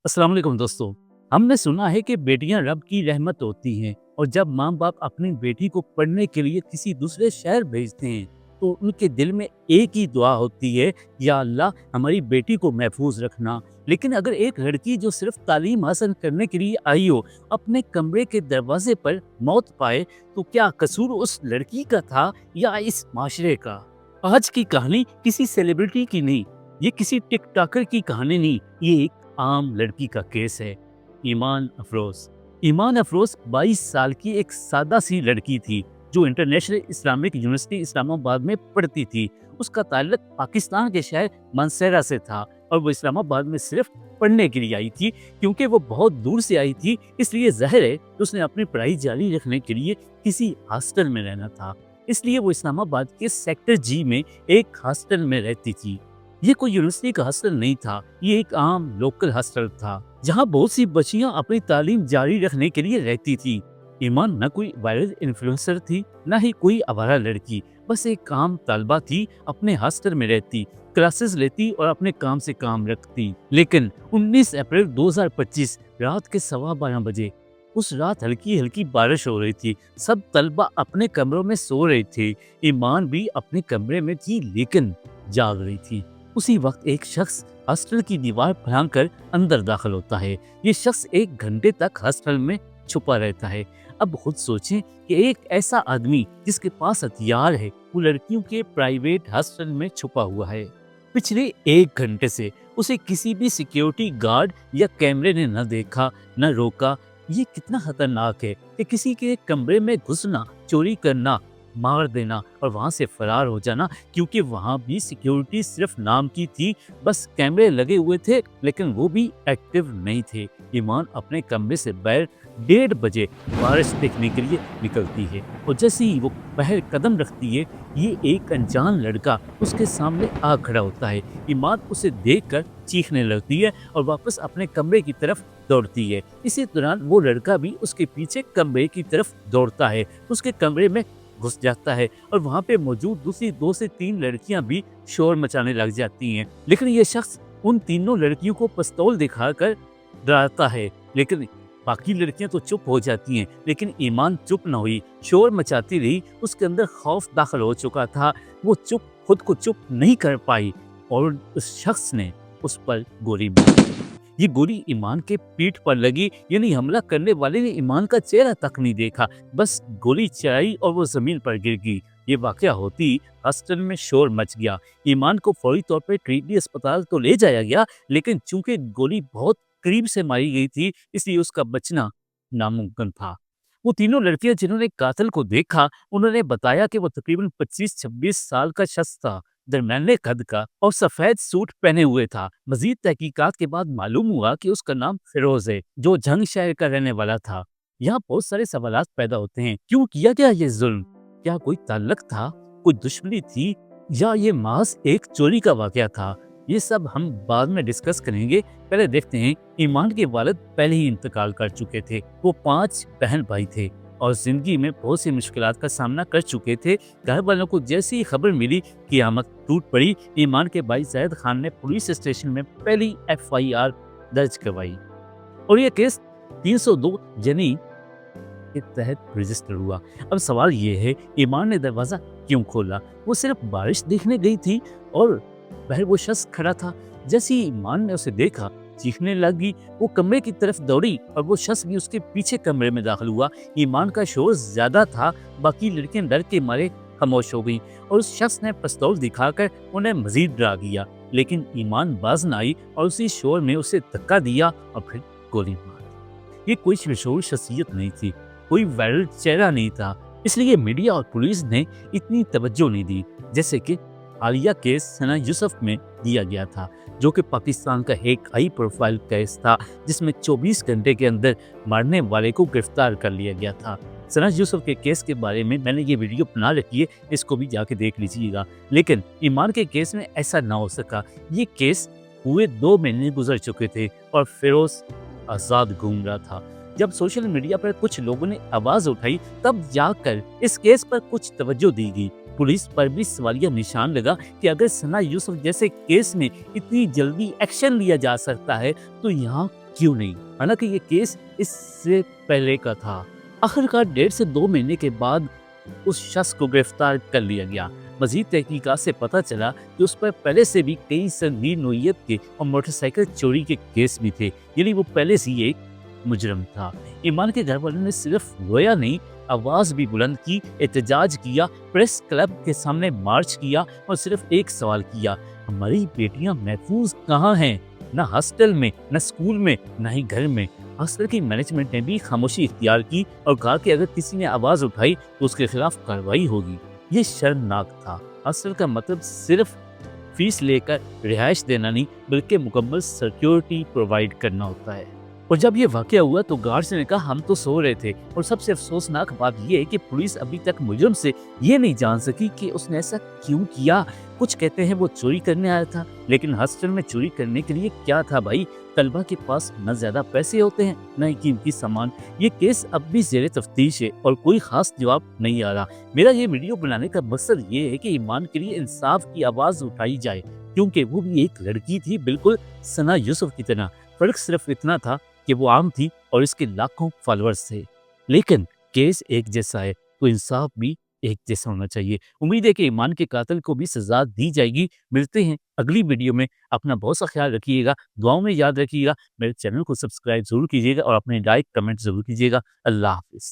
अस्सलाम वालेकुम दोस्तों। हमने सुना है कि बेटियां रब की रहमत होती हैं और जब माँ बाप अपनी बेटी को पढ़ने के लिए किसी दूसरे शहर भेजते हैं तो उनके दिल में एक ही दुआ होती है, या अल्लाह हमारी बेटी को महफूज रखना। लेकिन अगर एक लड़की जो सिर्फ तालीम हासिल करने के लिए आई हो अपने कमरे के दरवाजे पर मौत पाए, तो क्या कसूर उस लड़की का था या इस माशरे का? आज की कहानी किसी सेलिब्रिटी की नहीं, ये किसी टिकटॉकर की कहानी नहीं, ये एक आम लड़की का केस है। ईमान अफरोज। ईमान अफरोज 22 साल की एक सादा सी लड़की थी जो इंटरनेशनल इस्लामिक यूनिवर्सिटी इस्लामाबाद में पढ़ती थी। उसका ताल्लुक पाकिस्तान के शहर मानसेरा से था और वो इस्लामाबाद में सिर्फ पढ़ने के लिए आई थी। क्योंकि वो बहुत दूर से आई थी, इसलिए जाहिर है कि उसने अपनी पढ़ाई जारी रखने के लिए किसी हॉस्टल में रहना था। इसलिए वो इस्लामाबाद के सेक्टर जी में एक हॉस्टल में रहती थी। ये कोई यूनिवर्सिटी का हॉस्टल नहीं था, ये एक आम लोकल हॉस्टल था जहाँ बहुत सी बच्चियां अपनी तालीम जारी रखने के लिए रहती थी। ईमान न कोई वायरल इन्फ्लुएंसर थी, न ही कोई आवारा लड़की, बस एक आम तलबा थी। अपने हॉस्टल में रहती, क्लासेस लेती और अपने काम से काम रखती। लेकिन 19 अप्रैल 2025 रात के 12:15 बजे, उस रात हल्की हल्की बारिश हो रही थी। सब तलबा अपने कमरों में सो रहे थे। ईमान भी अपने कमरे में थी लेकिन जाग रही थी। उसी वक्त एक शख्स हॉस्टल की दीवार फांदकर अंदर दाखिल होता है। ये शख्स 1 घंटे तक हॉस्टल में छुपा रहता है। अब खुद सोचें कि एक ऐसा आदमी जिसके पास हथियार है, वो लड़कियों के प्राइवेट हॉस्टल में छुपा हुआ है। पिछले 1 घंटे से उसे किसी भी सिक्योरिटी गार्ड या कैमरे ने न देखा, न रोका। ये कितना खतरनाक है कि किसी के कमरे में घुसना, चोरी करना, मार देना और वहां से फरार हो जाना। क्योंकि वहां भी सिक्योरिटी सिर्फ नाम की थी, बस कैमरे लगे हुए थे लेकिन वो भी एक्टिव नहीं थे। ईमान अपने कमरे से बाहर 1:30 बजे बारिश देखने के लिए निकलती है और जैसे ही वो बाहर कदम रखती है, ये एक अनजान लड़का उसके सामने आ खड़ा होता है। ईमान उसे देखकर चीखने लगती है और वापस अपने कमरे की तरफ दौड़ती है। इसी दौरान वो लड़का भी उसके पीछे कमरे की तरफ दौड़ता है, उसके कमरे में घुस जाता है और वहाँ पे मौजूद दूसरी 2 से 3 लड़कियां भी शोर मचाने लग जाती हैं। लेकिन ये शख्स उन तीनों लड़कियों को पिस्तौल दिखाकर डराता है, लेकिन बाकी लड़कियां तो चुप हो जाती हैं। लेकिन ईमान चुप न हुई, शोर मचाती रही। उसके अंदर खौफ दाखिल हो चुका था। वो खुद को चुप नहीं कर पाई और उस शख्स ने उस पर गोली मारी। ये गोली ईमान के पीठ पर लगी, यानी हमला करने वाले ने ईमान का चेहरा तक नहीं देखा, बस गोली चलाई और वो जमीन पर गिर गई। ये वाकया होती हॉस्टल में शोर मच गया। ईमान को फौरी तौर पर ट्रीटली अस्पताल तो ले जाया गया, लेकिन चूंकि गोली बहुत करीब से मारी गई थी, इसलिए उसका बचना नामुमकिन था। वो तीनों लड़कियां जिन्होंने कातिल को देखा, उन्होंने बताया कि वो तकरीबन 25-26 साल का शख्स था, दरमियाने कद का और सफेद सूट पहने हुए था। मजीद तहकीकात के बाद मालूम हुआ कि उसका नाम फिरोज है, जो जंग शहर का रहने वाला था। यहाँ बहुत सारे सवालात पैदा होते हैं। क्यों किया गया ये जुल्म? क्या कोई ताल्लुक था, कोई दुश्मनी थी, या ये महज एक चोरी का वाकया था? ये सब हम बाद में डिस्कस करेंगे। पहले देखते हैं, ईमान के वालिद पहले ही इंतकाल कर चुके थे। वो 5 बहन भाई थे और जिंदगी में बहुत सी मुश्किलात का सामना कर चुके थे। घर वालों को जैसी ही खबर मिली कि क़यामत टूट पड़ी, ईमान के भाई ज़ैद खान ने पुलिस स्टेशन में पहली FIR दर्ज करवाई और ये केस 302 जनी के तहत रजिस्टर हुआ। अब सवाल ये है, ईमान ने दरवाजा क्यों खोला? वो सिर्फ बारिश देखने गई थी और बाहर वो शख्स खड़ा था। जैसे ही ईमान ने उसे देखा, चीखने लगी। वो कमरे की तरफ दौड़ी और वो शख्स भी उसके पीछे कमरे में दाखिल हुआ। ईमान का शोर ज्यादा था, बाकी लड़कियां डर के मारे खामोश हो गईं और उस शख्स ने पिस्तौल दिखाकर उन्हें मजीद डरा दिया। लेकिन ईमान बाज न आई और उसी शोर में उसे धक्का दिया और फिर गोली मार दी। ये कोई मशहूर शख्सियत नहीं थी, कोई वायरल चेहरा नहीं था, इसलिए मीडिया और पुलिस ने इतनी तवज्जो नहीं दी जैसे कि हालिया केस सना यूसुफ में दिया गया था, जो कि पाकिस्तान का एक हाई प्रोफाइल केस था जिसमें 24 घंटे के अंदर मारने वाले को गिरफ्तार कर लिया गया था। सना यूसुफ के केस के बारे में मैंने ये वीडियो बना रखी है, इसको भी जाके देख लीजिएगा। लेकिन ईमान के केस में ऐसा ना हो सका। ये केस हुए 2 महीने गुजर चुके थे और फिरोज आज़ाद घूम रहा था। जब सोशल मीडिया पर कुछ लोगों ने आवाज उठाई, तब जाकर इस केस पर कुछ तवज्जो दी गई। पुलिस पर भी सवालिया निशान लगा कि अगर सना यूसुफ जैसे केस में इतनी जल्दी एक्शन लिया जा सकता है, तो यहाँ کیوں نہیں؟ حالانکہ یہ کیس اس سے پہلے کا تھا۔ آخرکار 1.5 سے 2 مہینے کے بعد اس شخص کو گرفتار کر لیا گیا۔ مزید تحقیقات سے پتہ چلا کہ اس پر پہلے سے بھی کئی سنگین نوعیت کے اور موٹر سائیکل چوری کے کیس بھی تھے، یعنی وہ پہلے سے ہی ایک مجرم تھا۔ ایمان کے گھر والوں نے صرف رویا نہیں، آواز بھی بلند کی، احتجاج کیا، پریس کلب کے سامنے مارچ کیا اور صرف ایک سوال کیا: ہماری بیٹیاں محفوظ کہاں ہیں؟ نہ ہاسٹل میں، نہ اسکول میں، نہ ہی گھر میں۔ ہاسٹل کی مینجمنٹ نے بھی خاموشی اختیار کی اور کہا کہ اگر کسی نے آواز اٹھائی تو اس کے خلاف کارروائی ہوگی۔ یہ شرمناک تھا۔ ہاسٹل کا مطلب صرف فیس لے کر رہائش دینا نہیں، بلکہ مکمل سیکیورٹی پرووائڈ کرنا ہوتا ہے۔ اور جب یہ واقعہ ہوا تو گارڈز نے کہا ہم تو سو رہے تھے، اور سب سے افسوسناک بات یہ ہے کہ پولیس ابھی تک مجرم سے یہ نہیں جان سکی کہ اس نے ایسا کیوں کیا۔ کچھ کہتے ہیں وہ چوری کرنے آیا تھا، لیکن ہاسٹل میں چوری کرنے کے لیے کیا تھا بھائی؟ طلبہ کے پاس نہ زیادہ پیسے ہوتے ہیں، نہ ہی قیمتی سامان۔ یہ کیس اب بھی زیر تفتیش ہے اور کوئی خاص جواب نہیں آ رہا۔ میرا یہ ویڈیو بنانے کا مقصد یہ ہے کہ ایمان کے لیے انصاف کی آواز اٹھائی جائے، کیونکہ وہ بھی ایک لڑکی تھی، بالکل ثنا یوسف کی طرح۔ فرق صرف اتنا تھا کہ وہ عام تھی اور اس کے لاکھوں فالورز تھے، لیکن کیس ایک جیسا ہے تو انصاف بھی ایک جیسا ہونا چاہیے۔ امید ہے کہ ایمان کے قاتل کو بھی سزا دی جائے گی۔ ملتے ہیں اگلی ویڈیو میں۔ اپنا بہت سا خیال رکھیے گا، دعاؤں میں یاد رکھیے گا، میرے چینل کو سبسکرائب ضرور کیجیے گا اور اپنے لائک کمنٹ ضرور کیجیے گا۔ اللہ حافظ۔